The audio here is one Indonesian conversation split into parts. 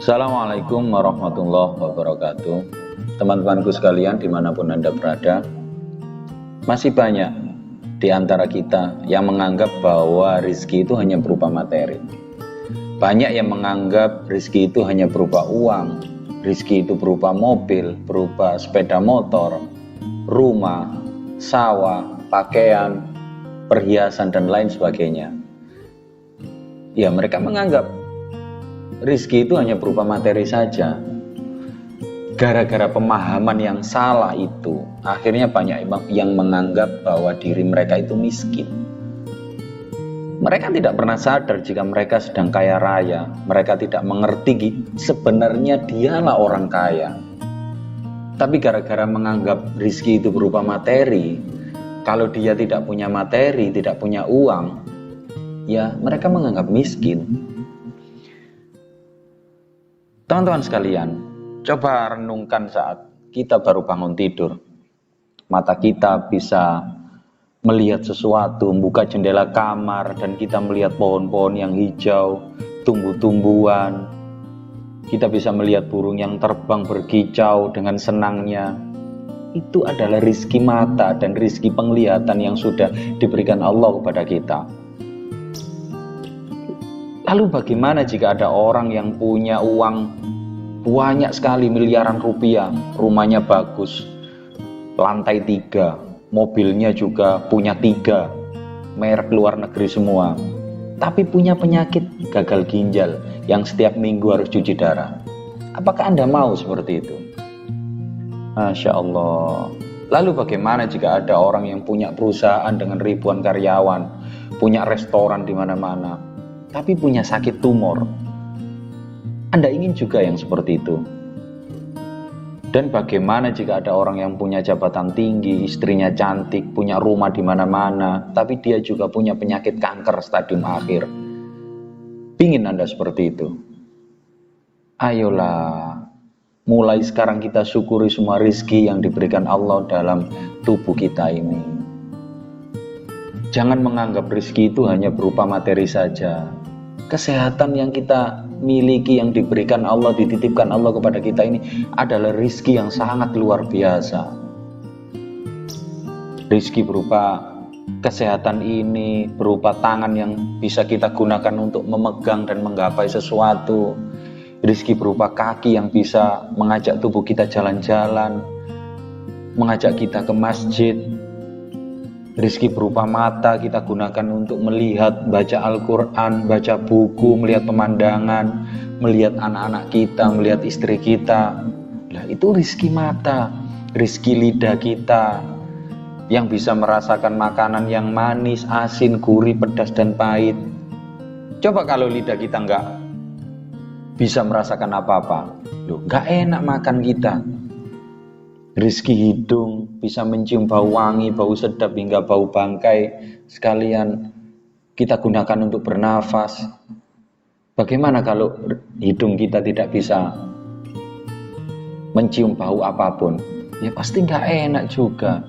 Assalamualaikum warahmatullahi wabarakatuh. Teman-temanku sekalian dimanapun Anda berada, masih banyak di antara kita yang menganggap bahwa rizki itu hanya berupa materi. Banyak yang menganggap rizki itu hanya berupa uang, rizki itu berupa mobil, berupa sepeda motor, rumah, sawah, pakaian, perhiasan, dan lain sebagainya. Ya, mereka menganggap rizki itu hanya berupa materi saja. Gara-gara pemahaman yang salah itu, akhirnya banyak yang menganggap bahwa diri mereka itu miskin. Mereka tidak pernah sadar jika mereka sedang kaya raya. Mereka tidak mengerti sebenarnya dialah orang kaya. Tapi gara-gara menganggap rizki itu berupa materi, kalau dia tidak punya materi, tidak punya uang, ya mereka menganggap miskin. Teman-teman sekalian, coba renungkan saat kita baru bangun tidur. Mata kita bisa melihat sesuatu, membuka jendela kamar, dan kita melihat pohon-pohon yang hijau, tumbuh-tumbuhan. Kita bisa melihat burung yang terbang berkicau dengan senangnya. Itu adalah rizki mata dan rizki penglihatan yang sudah diberikan Allah kepada kita. Lalu bagaimana jika ada orang yang punya uang banyak sekali, miliaran rupiah, rumahnya bagus, lantai 3, mobilnya juga punya 3, merek luar negeri semua, tapi punya penyakit gagal ginjal yang setiap minggu harus cuci darah? Apakah Anda mau seperti itu? Masya Allah. Lalu bagaimana jika ada orang yang punya perusahaan dengan ribuan karyawan, punya restoran di mana-mana, tapi punya sakit tumor? Anda ingin juga yang seperti itu? Dan bagaimana jika ada orang yang punya jabatan tinggi, istrinya cantik, punya rumah di mana-mana, tapi dia juga punya penyakit kanker stadium akhir? Pingin Anda seperti itu? Ayolah, mulai sekarang kita syukuri semua rizki yang diberikan Allah dalam tubuh kita ini. Jangan menganggap rizki itu hanya berupa materi saja. Kesehatan yang kita miliki, yang diberikan Allah, dititipkan Allah kepada kita ini adalah rizki yang sangat luar biasa. Rizki berupa kesehatan ini, berupa tangan yang bisa kita gunakan untuk memegang dan menggapai sesuatu. Rizki berupa kaki yang bisa mengajak tubuh kita jalan-jalan, mengajak kita ke masjid. Rizki berupa mata kita gunakan untuk melihat, baca Al-Quran, baca buku, melihat pemandangan, melihat anak-anak kita, melihat istri kita. Nah, itu rizki mata. Rizki lidah kita yang bisa merasakan makanan yang manis, asin, gurih, pedas, dan pahit. Coba kalau lidah kita nggak bisa merasakan apa-apa, nggak enak makan kita. Rizki hidung bisa mencium bau wangi, bau sedap, hingga bau bangkai sekalian kita gunakan untuk bernafas. Bagaimana kalau hidung kita tidak bisa mencium bau apapun? Ya pasti nggak enak juga.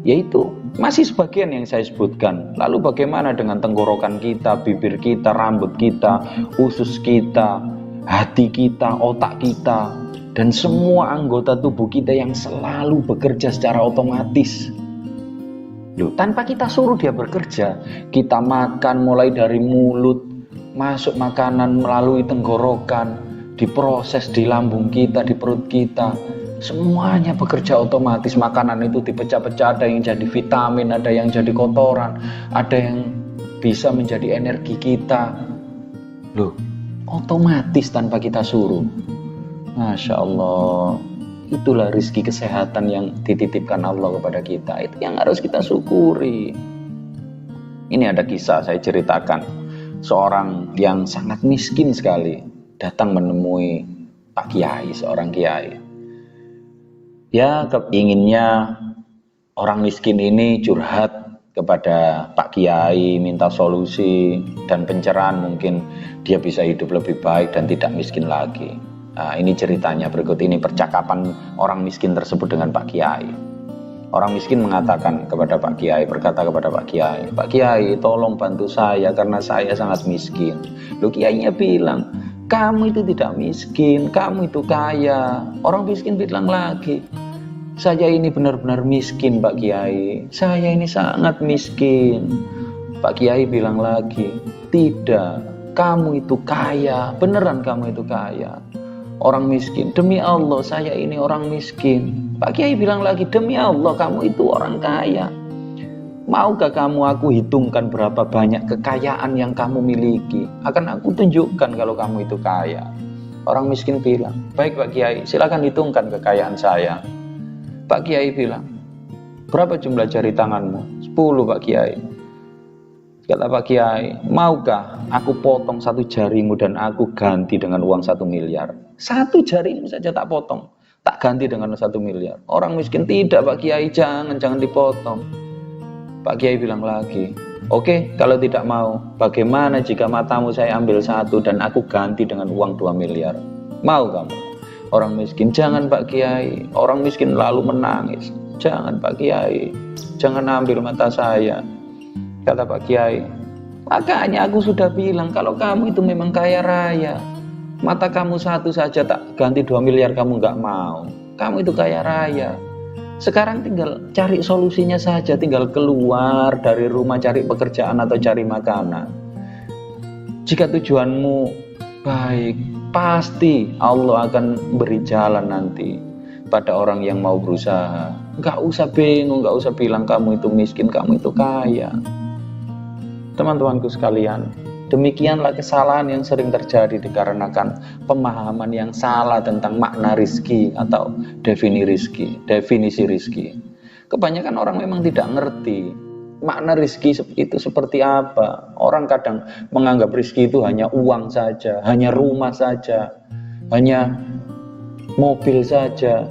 Yaitu masih sebagian yang saya sebutkan. Lalu bagaimana dengan tenggorokan kita, bibir kita, rambut kita, usus kita, hati kita, otak kita, dan semua anggota tubuh kita yang selalu bekerja secara otomatis. Loh, tanpa kita suruh dia bekerja. Kita makan mulai dari mulut, masuk makanan melalui tenggorokan, diproses di lambung kita, di perut kita. Semuanya bekerja otomatis. Makanan itu dipecah-pecah, ada yang jadi vitamin, ada yang jadi kotoran, ada yang bisa menjadi energi kita. Loh, otomatis tanpa kita suruh. Masya Allah, itulah rizki kesehatan yang dititipkan Allah kepada kita. Itu yang harus kita syukuri. Ini ada kisah saya ceritakan. Seorang yang sangat miskin sekali datang menemui Pak Kiai, seorang kiai. Ya, keinginnya orang miskin ini curhat kepada Pak Kiai, minta solusi dan pencerahan, mungkin dia bisa hidup lebih baik dan tidak miskin lagi. Nah, ini ceritanya, berikut ini percakapan orang miskin tersebut dengan Pak Kiai. Orang miskin mengatakan kepada Pak Kiai, berkata kepada Pak Kiai, "Pak Kiai, tolong bantu saya karena saya sangat miskin." Lalu Kiainya bilang, Kamu itu tidak miskin, kamu itu kaya. Orang miskin bilang lagi, saya ini benar-benar miskin Pak Kiai, saya ini sangat miskin. Pak Kiai bilang lagi, tidak, kamu itu kaya, beneran kamu itu kaya. Orang miskin, demi Allah saya ini orang miskin. Pak Kiai bilang lagi, demi Allah kamu itu orang kaya. Maukah kamu aku hitungkan berapa banyak kekayaan yang kamu miliki? Akan aku tunjukkan kalau kamu itu kaya. Orang miskin bilang, baik Pak Kiai, silakan hitungkan kekayaan saya. Pak Kiai bilang, berapa jumlah jari tanganmu? 10 Pak Kiai. Kata Pak Kiai, maukah aku potong satu jarimu dan aku ganti dengan uang 1 miliar? Satu jarimu saja tak potong, tak ganti dengan 1 miliar. Orang miskin, tidak Pak Kiai, jangan dipotong. Pak Kiai bilang lagi, oke, kalau tidak mau, bagaimana jika matamu saya ambil satu dan aku ganti dengan uang 2 miliar? Mau kamu? Orang miskin, jangan Pak Kiai. Orang miskin lalu menangis, jangan Pak Kiai, jangan ambil mata saya. Kata Pak Kiai, makanya aku sudah bilang kalau kamu itu memang kaya raya, mata kamu satu saja tak ganti 2 miliar kamu nggak mau. Kamu itu kaya raya. Sekarang tinggal cari solusinya saja, tinggal keluar dari rumah cari pekerjaan atau cari makanan. Jika tujuanmu baik, pasti Allah akan beri jalan nanti pada orang yang mau berusaha. Gak usah bingung, gak usah bilang kamu itu miskin, kamu itu kaya. Teman-temanku sekalian, demikianlah kesalahan yang sering terjadi dikarenakan pemahaman yang salah tentang makna rizki atau definisi rizki. Kebanyakan orang memang tidak ngerti makna rizki itu seperti apa. Orang kadang menganggap rizki itu hanya uang saja, hanya rumah saja, hanya mobil saja.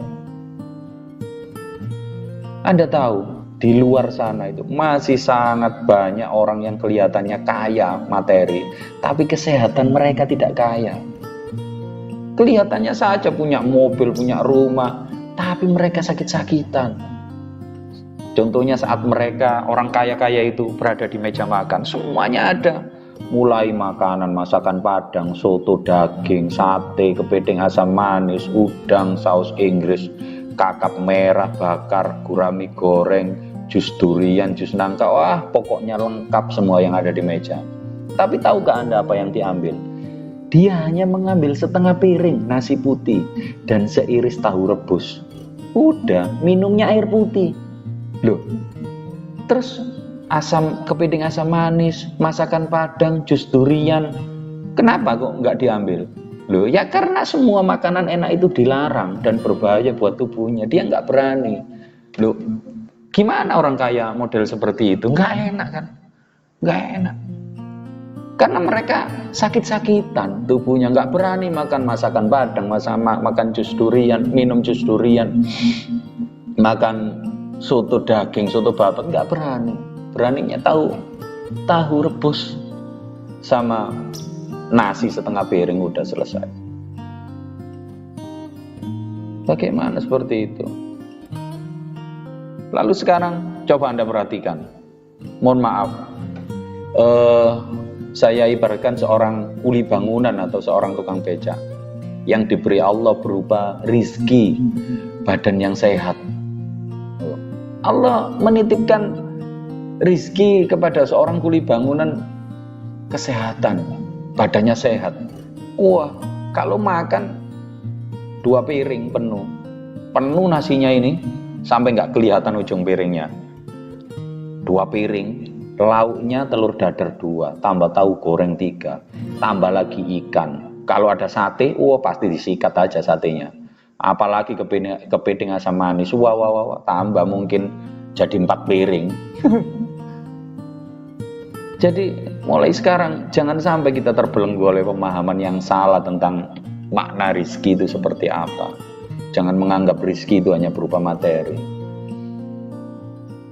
Anda tahu, di luar sana itu masih sangat banyak orang yang kelihatannya kaya materi, tapi kesehatan mereka tidak kaya. Kelihatannya saja punya mobil, punya rumah, tapi mereka sakit-sakitan. Contohnya saat mereka, orang kaya-kaya itu berada di meja makan, semuanya ada. Mulai makanan, masakan Padang, soto daging, sate, kepiting asam manis, udang, saus Inggris, kakap merah bakar, gurami goreng, jus durian, jus nangka, wah pokoknya lengkap semua yang ada di meja. Tapi tahukah Anda apa yang diambil? Dia hanya mengambil setengah piring nasi putih dan seiris tahu rebus. Udah, minumnya air putih. Loh, terus kepiting asam manis, masakan Padang, jus durian, kenapa kok nggak diambil? Loh, ya karena semua makanan enak itu dilarang dan berbahaya buat tubuhnya. Dia nggak berani. Loh, gimana orang kaya model seperti itu? Nggak enak kan? Nggak enak. Karena mereka sakit-sakitan tubuhnya, nggak berani makan masakan Padang, makan jus durian, minum jus durian, makan soto daging, soto babat, nggak berani. Beraninya tahu rebus sama nasi setengah piring udah selesai. Bagaimana seperti itu? Lalu sekarang coba Anda perhatikan. Mohon maaf, saya ibaratkan seorang kuli bangunan atau seorang tukang becak yang diberi Allah berupa rizki, badan yang sehat. Allah menitipkan rizki kepada seorang kuli bangunan, kesehatan, badannya sehat. Wah, kalau makan 2 piring penuh nasinya ini, sampai nggak kelihatan ujung piringnya. 2 piring, lauknya telur dadar 2, tambah tahu goreng 3, tambah lagi ikan. Kalau ada sate, pasti disikat aja satenya. Apalagi kepiting asam manis, wah, tambah mungkin jadi 4 piring. Jadi mulai sekarang jangan sampai kita terbelenggu oleh pemahaman yang salah tentang makna rizki itu seperti apa. Jangan menganggap rizki itu hanya berupa materi.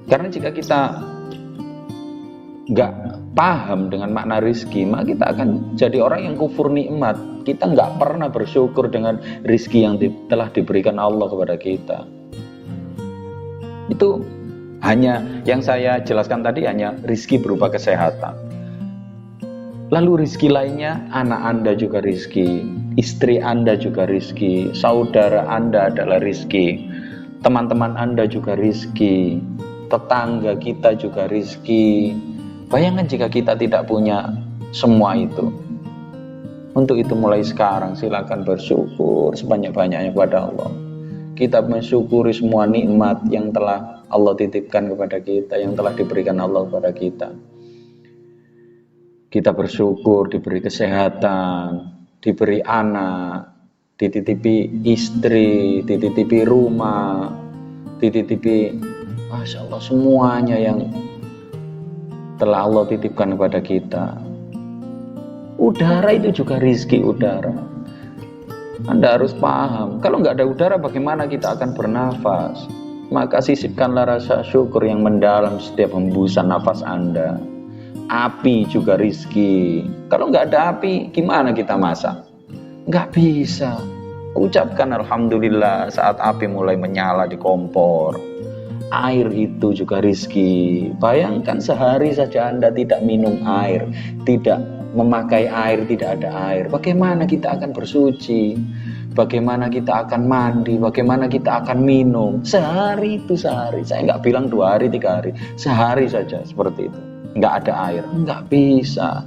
Karena jika kita nggak paham dengan makna rizki, maka kita akan jadi orang yang kufur nikmat. Kita nggak pernah bersyukur dengan rizki yang telah diberikan Allah kepada kita. Itu hanya yang saya jelaskan tadi, hanya rizki berupa kesehatan. Lalu rizki lainnya, anak Anda juga rizki, istri Anda juga rizki, saudara Anda adalah rizki, teman-teman Anda juga rizki, tetangga kita juga rizki. Bayangkan jika kita tidak punya semua itu. Untuk itu mulai sekarang silakan bersyukur sebanyak-banyaknya kepada Allah. Kita mensyukuri semua nikmat yang telah Allah titipkan kepada kita, yang telah diberikan Allah kepada kita. Kita bersyukur diberi kesehatan, diberi anak, dititipi istri, dititipi rumah, dititipi, Masya Allah, semuanya yang telah Allah titipkan kepada kita. Udara itu juga rizki, udara. Anda harus paham, kalau nggak ada udara bagaimana kita akan bernafas? Maka sisipkanlah rasa syukur yang mendalam setiap hembusan nafas Anda. Api juga rizki. Kalau nggak ada api, gimana kita masak? Nggak bisa. Ucapkan Alhamdulillah saat api mulai menyala di kompor. Air itu juga rizki. Bayangkan sehari saja Anda tidak minum air, tidak memakai air, tidak ada air. Bagaimana kita akan bersuci? Bagaimana kita akan mandi? Bagaimana kita akan minum? Sehari itu sehari. Saya nggak bilang 2 hari, 3 hari. Sehari saja seperti itu. Nggak ada air, nggak bisa.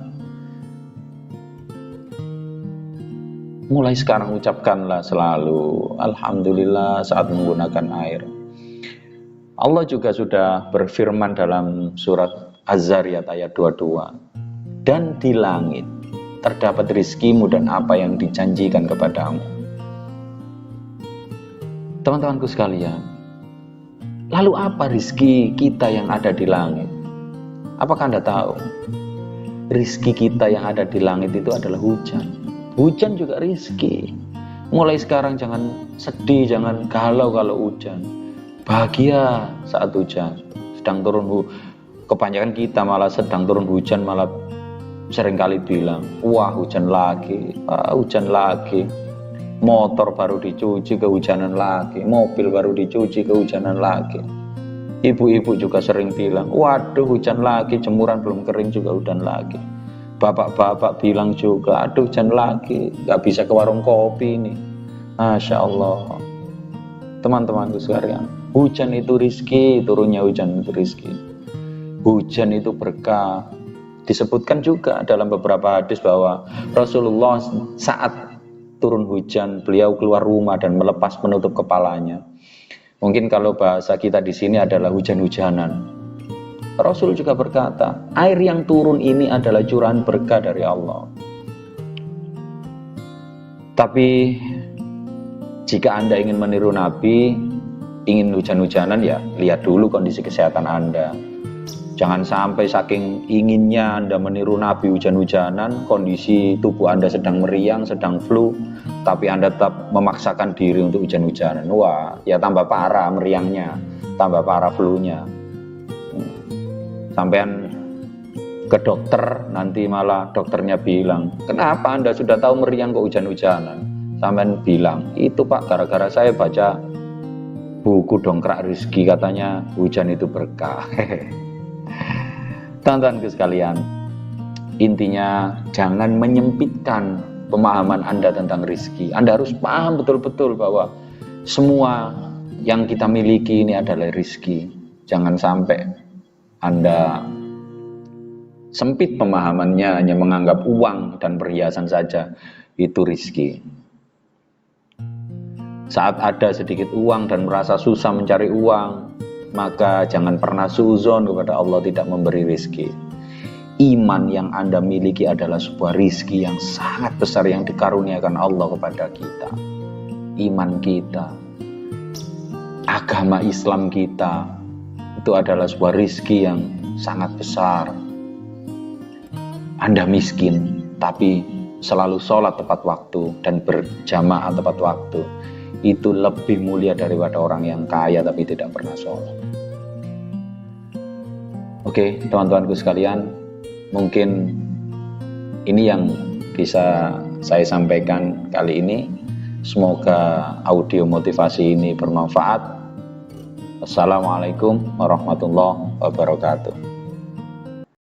Mulai sekarang ucapkanlah selalu Alhamdulillah saat menggunakan air. Allah juga sudah berfirman dalam surat Az-Zariyat ayat 22, dan di langit terdapat rizkimu dan apa yang dijanjikan kepadamu. Teman-temanku sekalian, lalu apa rizki kita yang ada di langit? Apakah Anda tahu? Rizki kita yang ada di langit itu adalah hujan. Hujan juga rizki. Mulai sekarang jangan sedih, jangan galau kalau hujan. Bahagia saat hujan. Sedang turun kebanyakan kita malah sedang turun hujan malah seringkali bilang, wah hujan lagi, hujan lagi. Motor baru dicuci kehujanan lagi, mobil baru dicuci kehujanan lagi. Ibu-ibu juga sering bilang, waduh hujan lagi, jemuran belum kering juga hujan lagi. Bapak-bapak bilang juga, aduh hujan lagi, gak bisa ke warung kopi nih. Masya Allah. Teman-temanku sekalian, hujan itu rizki, turunnya hujan itu rizki. Hujan itu berkah. Disebutkan juga dalam beberapa hadis bahwa Rasulullah saat turun hujan, beliau keluar rumah dan melepas penutup kepalanya. Mungkin kalau bahasa kita di sini adalah hujan-hujanan. Rasul juga berkata, air yang turun ini adalah curahan berkah dari Allah. Tapi jika Anda ingin meniru Nabi, ingin hujan-hujanan, ya lihat dulu kondisi kesehatan Anda. Jangan sampai saking inginnya Anda meniru Nabi hujan-hujanan, kondisi tubuh Anda sedang meriang, sedang flu, tapi Anda tetap memaksakan diri untuk hujan-hujanan. Wah, ya tambah parah meriangnya, tambah parah flu-nya. Sampean ke dokter, nanti malah dokternya bilang, kenapa Anda sudah tahu meriang kok hujan-hujanan? Sampean bilang, itu Pak, gara-gara saya baca buku Dongkrak Rizki, katanya hujan itu berkah. Teman-temanku sekalian, intinya jangan menyempitkan pemahaman Anda tentang rizki. Anda harus paham betul-betul bahwa semua yang kita miliki ini adalah rizki. Jangan sampai Anda sempit pemahamannya, hanya menganggap uang dan perhiasan saja itu rizki. Saat ada sedikit uang dan merasa susah mencari uang, maka jangan pernah suuzon kepada Allah tidak memberi rizki. Iman yang Anda miliki adalah sebuah rizki yang sangat besar yang dikaruniakan Allah kepada kita. Iman kita, agama Islam kita, itu adalah sebuah rizki yang sangat besar. Anda miskin, tapi selalu sholat tepat waktu dan berjamaah tepat waktu. Itu lebih mulia daripada orang yang kaya tapi tidak pernah sholat. Oke, teman-temanku sekalian, mungkin ini yang bisa saya sampaikan kali ini. Semoga audio motivasi ini bermanfaat. Assalamualaikum warahmatullahi wabarakatuh.